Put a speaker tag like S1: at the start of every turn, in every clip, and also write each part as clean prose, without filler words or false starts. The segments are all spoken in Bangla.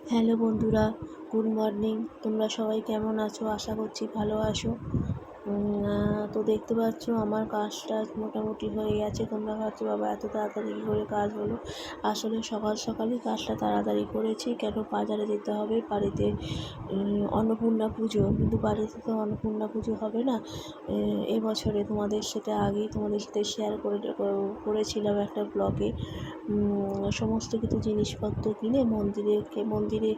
S1: হ্যালো বন্ধুরা, গুড মর্নিং। তোমরা সবাই কেমন আছো? আশা করছি ভালো আছো। তো দেখতে পাচ্ছ আমার কাজটা মোটামুটি হয়ে গেছে। তোমরা ভাবছো বাবা এত তাড়াতাড়ি কী করে কাজ হলো? আসলে সকাল সকালই কাজটা তাড়াতাড়ি করেছি। কেন বাজারে যেতে হবে, বাড়িতে অন্নপূর্ণা পুজো, কিন্তু বাড়িতে তো অন্নপূর্ণা পুজো হবে না এবছরে। তোমাদের সাথে আগেই তোমাদের সাথে শেয়ার করেছিলাম একটা ব্লগে। সমস্ত কিছু জিনিসপত্র কিনে মন্দিরে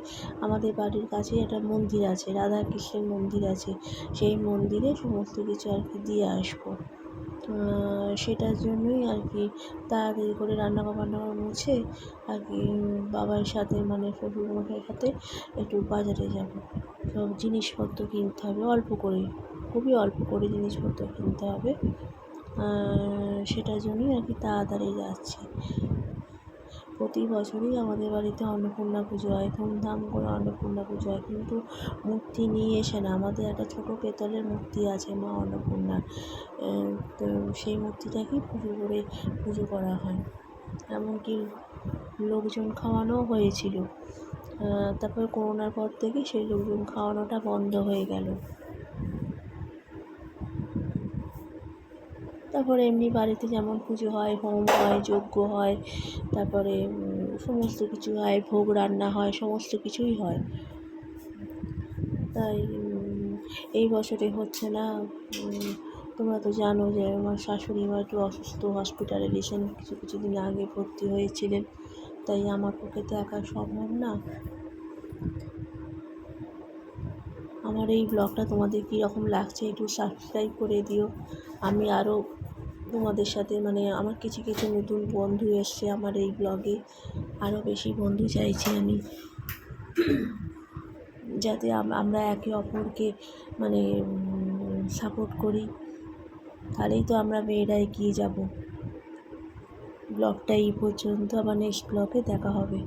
S1: আমাদের বাড়ির কাছেই একটা মন্দির আছে, রাধাকৃষ্ণের মন্দির আছে, সেই মন্দিরে সমস্ত কিছু আর কি দিয়ে আসবো। সেটার জন্যই আর কি তাড়াতাড়ি করে রান্না মুছে আর কি বাবার সাথে মানে শ্বশুরমশাইয়ের সাথে একটু বাজারে যাব। সব জিনিসপত্র কিনতে হবে, অল্প করে, খুবই অল্প করে জিনিসপত্র কিনতে হবে। সেটার জন্যই আর কি তাড়াতাড়ি যাচ্ছি। প্রতি বছরই আমাদের বাড়িতে অন্নপূর্ণা পুজো হয়, ধুমধাম করে অন্নপূর্ণা পুজো হয়, কিন্তু মূর্তি নিয়ে এসে না। আমাদের একটা ছোটো পেতলের মূর্তি আছে মা অন্নপূর্ণার। তো সেই মূর্তিটাকেই পুজো করা হয়। এমনকি লোকজন খাওয়ানোও হয়েছিল। তারপর করোনার পর থেকে সেই লোকজন খাওয়ানোটা বন্ধ হয়ে গেল। তারপরে এমনি বাড়িতে যেমন পুজো হয়, হোম হয়, যজ্ঞ হয়, তারপরে সমস্ত কিছু হয়, ভোগ রান্না হয়, সমস্ত কিছুই হয়। তাই এই বছরে হচ্ছে না। তোমরা তো জানো যে আমার শাশুড়ি মা একটু অসুস্থ, হসপিটালে রিসেন্ট কিছুদিন আগে ভর্তি হয়েছিলেন। তাই আমার পক্ষে তো একা সম্ভব না। আমার এই ব্লগটা তোমাদের কীরকম লাগছে একটু সাবস্ক্রাইব করে দিও। আমি আরও তোমাদের সাথে মানে আমার কিছু নতুন বন্ধু এসছে আমার এই ব্লগে, আরও বেশি বন্ধু চাইছি আমি, যাতে আমরা একে অপরকে মানে সাপোর্ট করি। তাহলেই তো আমরা মেয়েরা এগিয়ে যাব। ব্লগটা এই পর্যন্ত, আবার নেক্সট ব্লগে দেখা হবে।